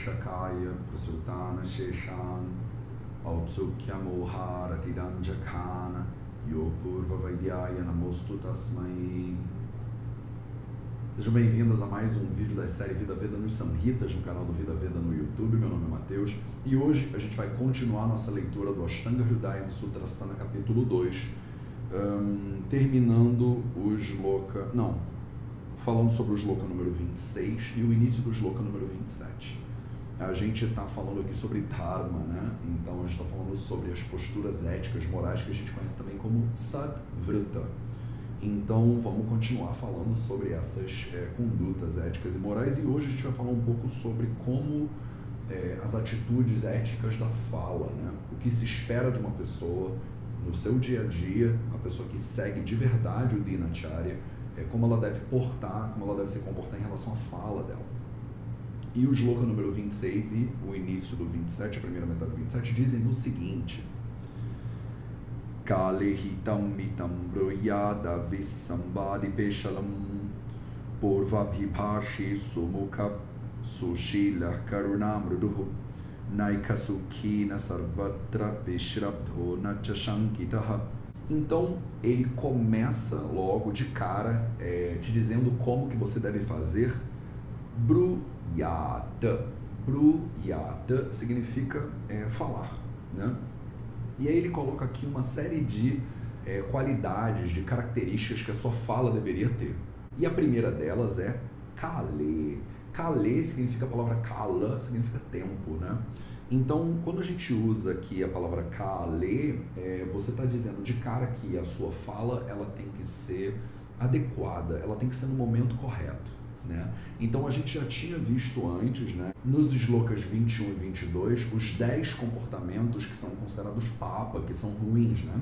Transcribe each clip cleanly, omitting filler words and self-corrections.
Shakaya Prasultana Sheshan Autsukya Moharatidanjakana Yopurva Vaidyaya Namostu Tasmai. Sejam bem-vindas a mais um vídeo da série Vida Veda nos Samhitas, no canal do Vida Veda no YouTube. Meu nome é Matheus e hoje a gente vai continuar nossa leitura do Ashtanga Hridayam Sutrasthana capítulo 2, terminando o shloka, falando sobre o shloka número 26 e o início do shloka número 27. A gente está falando aqui sobre Dharma, né? Então a gente está falando sobre as posturas éticas, morais, que a gente conhece também como Sadvrita. Então vamos continuar falando sobre essas condutas éticas e morais, e hoje a gente vai falar um pouco sobre como as atitudes éticas da fala, né? O que se espera de uma pessoa no seu dia a dia, uma pessoa que segue de verdade o Dinacharya, como ela deve portar, como ela deve se comportar em relação à fala dela. E o shloka número 26 e o início do 27, a primeira metade do 27, dizem o seguinte: Kale hitam mitam broyada vissambadi peshalam purvabhibhashi sumukha sushila karunamruduhu naikasukhina sarvatra vishrabdho nachashankitaha. Então, ele começa logo de cara te dizendo como que você deve fazer Bruyata. Bruyata significa falar, né? E aí ele coloca aqui uma série de qualidades, de características que a sua fala deveria ter. E a primeira delas é Kale. Kale significa, a palavra Kala significa tempo, né? Então, quando a gente usa aqui a palavra Kale, você está dizendo de cara que a sua fala ela tem que ser adequada, ela tem que ser no momento correto, né? Então a gente já tinha visto antes, né, nos shlokas 21 e 22, os 10 comportamentos que são considerados papa, que são ruins, né?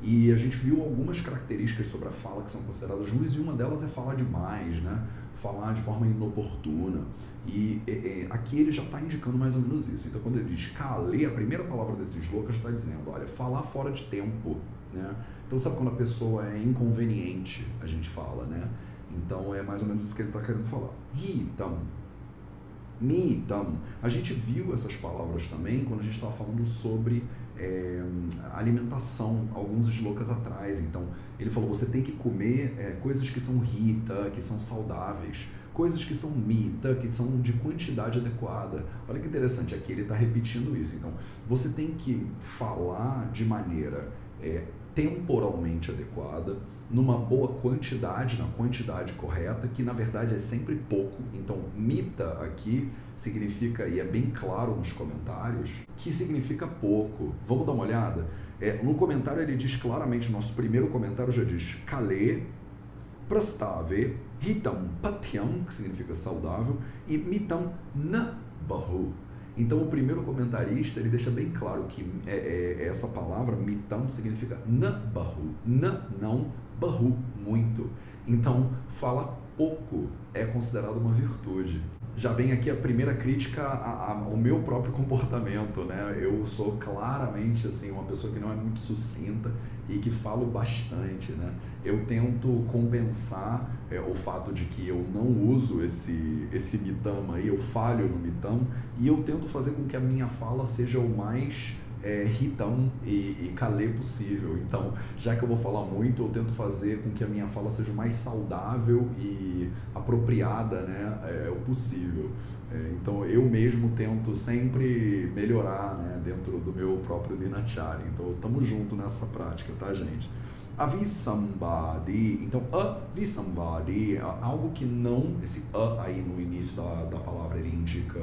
E a gente viu algumas características sobre a fala que são consideradas ruins, e uma delas é falar demais, né? Falar de forma inoportuna. E aqui ele já está indicando mais ou menos isso. Então quando ele diz Kale, a primeira palavra desse shloka já está dizendo, olha, falar fora de tempo, né? Então sabe quando a pessoa é inconveniente, a gente fala, né? Então é mais ou menos isso que ele está querendo falar. Hitam, mitam. A gente viu essas palavras também quando a gente estava falando sobre alimentação, alguns shlokas atrás. Então ele falou, você tem que comer coisas que são hita, que são saudáveis, coisas que são mita, que são de quantidade adequada. Olha que interessante, aqui ele está repetindo isso. Então você tem que falar de maneira temporalmente adequada, numa boa quantidade, na quantidade correta, que na verdade é sempre pouco. Então, mita aqui significa, e é bem claro nos comentários, que significa pouco. Vamos dar uma olhada? No comentário ele diz claramente, nosso primeiro comentário já diz Kale, Prastave, Hitam Patyam, que significa saudável, e Mitam Na Bahu. Então o primeiro comentarista ele deixa bem claro que essa palavra mitam significa na bahu, não, bahu, muito. Então fala pouco é considerado uma virtude. Já vem aqui a primeira crítica ao meu próprio comportamento, né? Eu sou claramente assim uma pessoa que não é muito sucinta e que falo bastante, né? Eu tento compensar o fato de que eu não uso esse mitam aí, eu falho no mitam, e eu tento fazer com que a minha fala seja o mais hitam e kale possível. Então, já que eu vou falar muito, eu tento fazer com que a minha fala seja o mais saudável e apropriada, né, o possível. Então, eu mesmo tento sempre melhorar, né, dentro do meu próprio Dinacharya. Então, estamos juntos nessa prática, tá, gente? Avisambadi, então avisambadi, algo que não, esse aí no início da palavra ele indica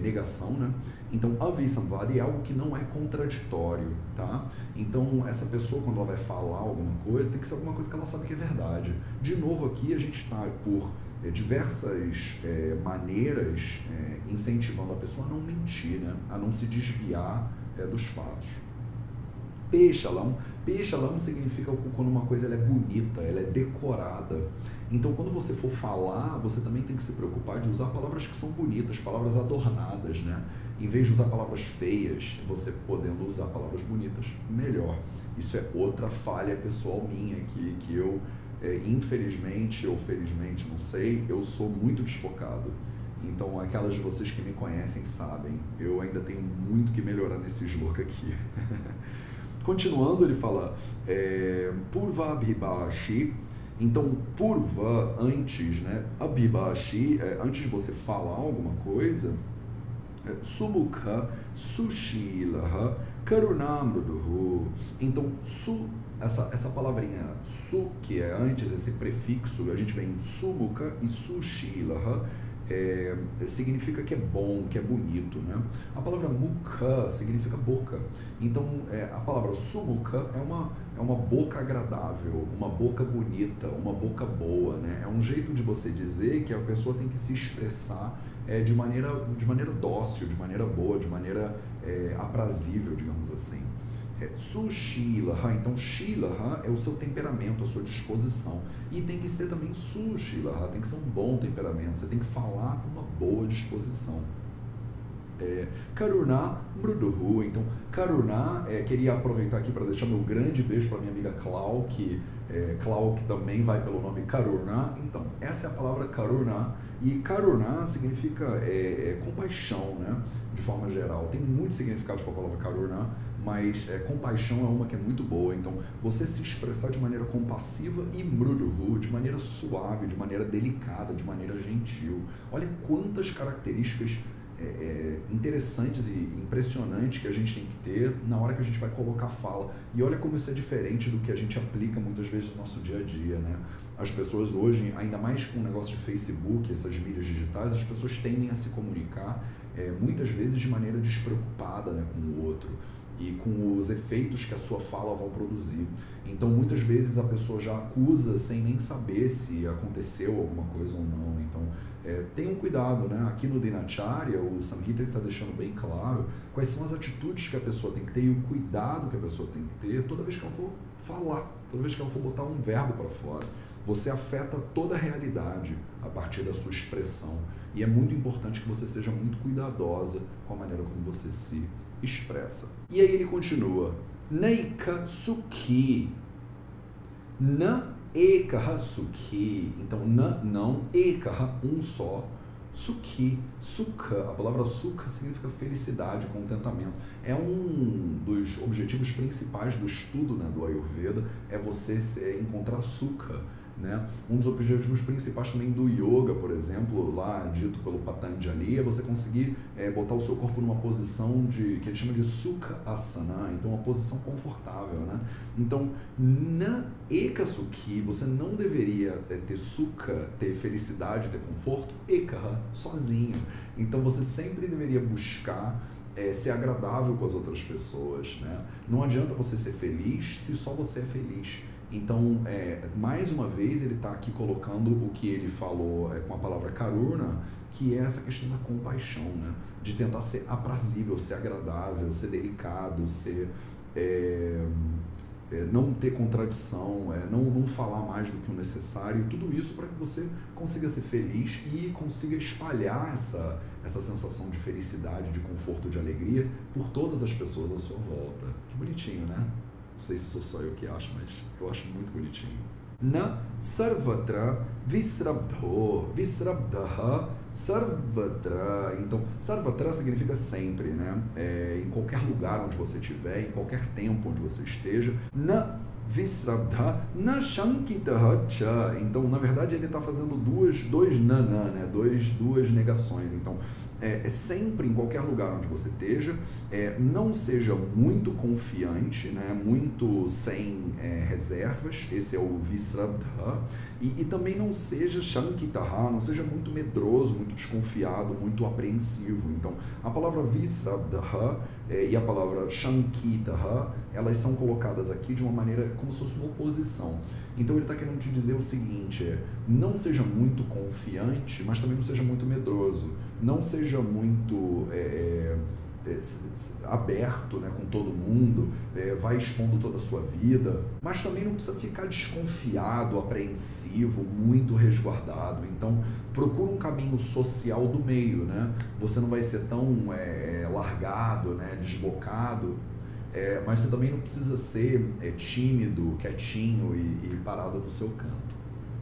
negação, né? Então avisambadi é algo que não é contraditório, tá? Então essa pessoa, quando ela vai falar alguma coisa, tem que ser alguma coisa que ela sabe que é verdade. De novo aqui a gente está por diversas maneiras incentivando a pessoa a não mentir, né? A não se desviar dos fatos. Peshalam significa quando uma coisa ela é bonita, ela é decorada. Então, quando você for falar, você também tem que se preocupar de usar palavras que são bonitas, palavras adornadas, né? Em vez de usar palavras feias, você podendo usar palavras bonitas, melhor. Isso é outra falha pessoal minha aqui, que eu, infelizmente ou felizmente, não sei, eu sou muito desfocado. Então, aquelas de vocês que me conhecem sabem, eu ainda tenho muito que melhorar nesse shloka aqui. Continuando, ele fala Purva Abhibashi. Então, Purva, antes, né? Abhibashi, antes de você falar alguma coisa, Sumukha Sushilaha Karunamruduhu. Então, essa palavrinha su, que é antes, esse prefixo, a gente vem em Sumukha e Sushilaha, significa que é bom, que é bonito, né? A palavra mukha significa boca. Então, a palavra sumukha é uma boca agradável, uma boca bonita, uma boca boa, né? É um jeito de você dizer que a pessoa tem que se expressar de maneira dócil, de maneira boa, de maneira aprazível, digamos assim. Sushilaha, então Shilaha é o seu temperamento, a sua disposição. E tem que ser também Sushilaha, tem que ser um bom temperamento, você tem que falar com uma boa disposição. Karuna Mruduhu, então Karuna, queria aproveitar aqui para deixar meu grande beijo para minha amiga Clau, que também vai pelo nome Karuna. Então, essa é a palavra Karuna, e Karuna significa compaixão, né? De forma geral. Tem muitos significados para a palavra Karuna, mas compaixão é uma que é muito boa. Então, você se expressar de maneira compassiva e mruduhu, de maneira suave, de maneira delicada, de maneira gentil. Olha quantas características interessantes e impressionantes que a gente tem que ter na hora que a gente vai colocar fala. E olha como isso é diferente do que a gente aplica muitas vezes no nosso dia a dia, né? As pessoas hoje, ainda mais com o negócio de Facebook, essas mídias digitais, as pessoas tendem a se comunicar muitas vezes de maneira despreocupada, né, com o outro e com os efeitos que a sua fala vão produzir. Então, muitas vezes a pessoa já acusa sem nem saber se aconteceu alguma coisa ou não. Então, tenham cuidado, né? Aqui no Dinacharya, o Samhita está deixando bem claro quais são as atitudes que a pessoa tem que ter e o cuidado que a pessoa tem que ter toda vez que ela for falar, toda vez que ela for botar um verbo para fora. Você afeta toda a realidade a partir da sua expressão. E é muito importante que você seja muito cuidadosa com a maneira como você se expressa. E aí ele continua. Naika Sukhi. Na Ekaha Sukhi. Então, não, Ekaha, um só. Sukhi, Sukha, a palavra Sukha significa felicidade, contentamento. É um dos objetivos principais do estudo, né, do Ayurveda, é você encontrar Sukha, né? Um dos objetivos principais também do yoga, por exemplo, lá dito pelo Patanjali, é você conseguir botar o seu corpo numa posição que ele chama de Sukha Asana, então uma posição confortável, né? Então, na Ekasukhi, você não deveria ter Sukha, ter felicidade, ter conforto, Ekaha, sozinho. Então, você sempre deveria buscar ser agradável com as outras pessoas, né? Não adianta você ser feliz se só você é feliz. Então, mais uma vez, ele está aqui colocando o que ele falou com a palavra karuna, que é essa questão da compaixão, né? De tentar ser aprazível, ser agradável, ser delicado, ser, não ter contradição, não falar mais do que o necessário, tudo isso para que você consiga ser feliz e consiga espalhar essa sensação de felicidade, de conforto, de alegria por todas as pessoas à sua volta. Que bonitinho, né? Não sei se sou só eu que acho, mas eu acho muito bonitinho. Na sarvatra visrabdho, visrabdaha sarvatra. Então, sarvatra significa sempre, né? Em qualquer lugar onde você estiver, em qualquer tempo onde você esteja. Na visrabdha, na shankitaha cha. Então, na verdade, ele está fazendo dois nana, né? Duas negações. Então, sempre em qualquer lugar onde você esteja, não seja muito confiante, né? Muito sem reservas, esse é o visrabdha, e também não seja shankitaha, não seja muito medroso, muito desconfiado, muito apreensivo. Então, a palavra visrabdha e a palavra shankitaha, elas são colocadas aqui de uma maneira como se fosse uma oposição. Então ele está querendo te dizer o seguinte, não seja muito confiante, mas também não seja muito medroso. Não seja muito aberto, né, com todo mundo, vai expondo toda a sua vida, mas também não precisa ficar desconfiado, apreensivo, muito resguardado. Então procura um caminho social do meio, né? Você não vai ser tão largado, né, desbocado, mas você também não precisa ser tímido, quietinho e parado no seu canto.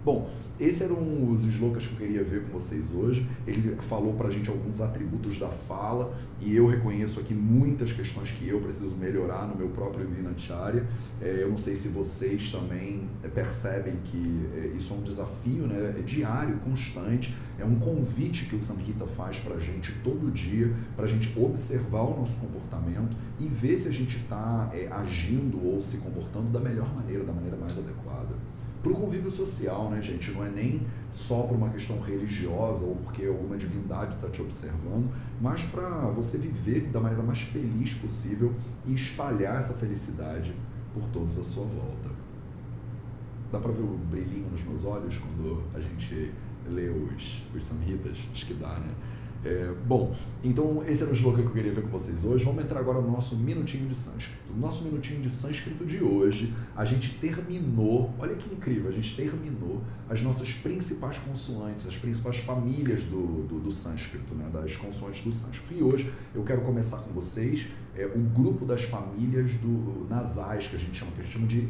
Bom, esses eram os slokas que eu queria ver com vocês hoje. Ele falou pra gente alguns atributos da fala e eu reconheço aqui muitas questões que eu preciso melhorar no meu próprio Dinacharya. Eu não sei se vocês também percebem que isso é um desafio, né? É diário, constante. É um convite que o Samhita faz pra gente todo dia, pra gente observar o nosso comportamento e ver se a gente está agindo ou se comportando da melhor maneira, da maneira mais adequada. Para o convívio social, né, gente? Não é nem só por uma questão religiosa ou porque alguma divindade está te observando, mas para você viver da maneira mais feliz possível e espalhar essa felicidade por todos à sua volta. Dá para ver o brilhinho nos meus olhos quando a gente lê os Samhitas? Acho que dá, né? Bom, então esse era o sloka que eu queria ver com vocês hoje. Vamos entrar agora no nosso minutinho de sânscrito. No nosso minutinho de sânscrito de hoje, a gente terminou, olha que incrível, a gente terminou as nossas principais consoantes, as principais famílias do sânscrito, né, das consoantes do sânscrito. E hoje eu quero começar com vocês o grupo das famílias nasais, que a gente chama de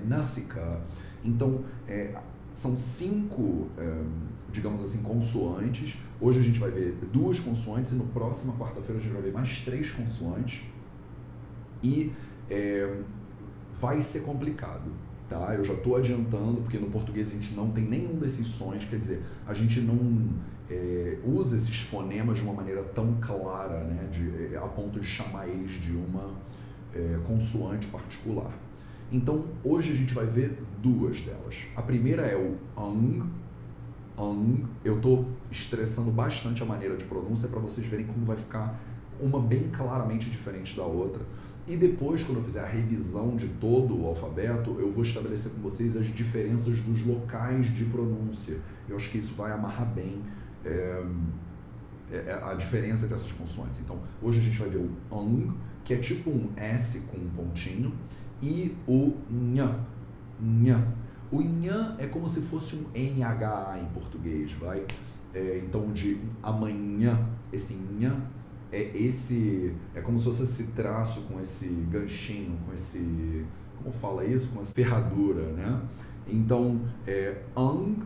Nasika. Então, são 5, digamos assim, consoantes. Hoje a gente vai ver 2 consoantes e no próxima quarta-feira a gente vai ver mais 3 consoantes. E vai ser complicado, tá? Eu já estou adiantando, porque no português a gente não tem nenhum desses sons, quer dizer, a gente não usa esses fonemas de uma maneira tão clara, né? A ponto de chamar eles de uma consoante particular. Então, hoje a gente vai ver 2 delas. A primeira é o ang. Eu estou estressando bastante a maneira de pronúncia para vocês verem como vai ficar uma bem claramente diferente da outra. E depois, quando eu fizer a revisão de todo o alfabeto, eu vou estabelecer com vocês as diferenças dos locais de pronúncia. Eu acho que isso vai amarrar bem a diferença dessas consoantes. Então, hoje a gente vai ver o ang, que é tipo um S com um pontinho, e o nha. O nha é como se fosse um NHA em português, vai? Então, de amanhã, esse nha é como se fosse esse traço com esse ganchinho, com esse, como fala isso? Com essa ferradura, né? Então, ang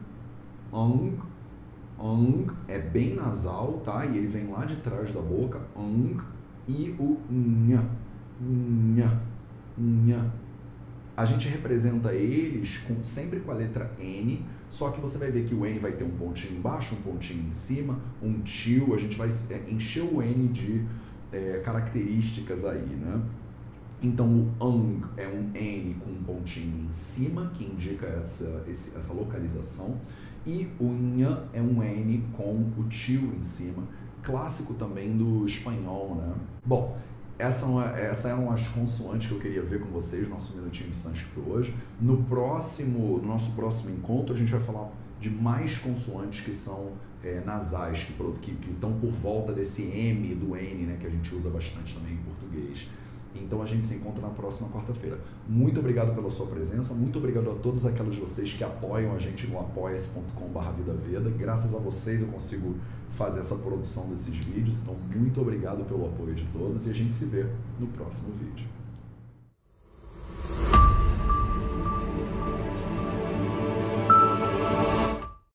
é bem nasal, tá? E ele vem lá de trás da boca, ang, e o nha. A gente representa eles sempre com a letra N, só que você vai ver que o N vai ter um pontinho embaixo, um pontinho em cima, um tio, a gente vai encher o N de características aí, né? Então o ang é um N com um pontinho em cima, que indica essa localização, e o nha é um N com o tio em cima, clássico também do espanhol, né? Bom, essas eram as consoantes que eu queria ver com vocês, nosso minutinho de sânscrito hoje. No nosso próximo encontro, a gente vai falar de mais consoantes que são nasais, que estão por volta desse M do N, né, que a gente usa bastante também em português. Então a gente se encontra na próxima quarta-feira. Muito obrigado pela sua presença, muito obrigado a todos aqueles de vocês que apoiam a gente no apoia.se.com/vidaveda. Graças a vocês eu consigo fazer essa produção desses vídeos, então muito obrigado pelo apoio de todos e a gente se vê no próximo vídeo.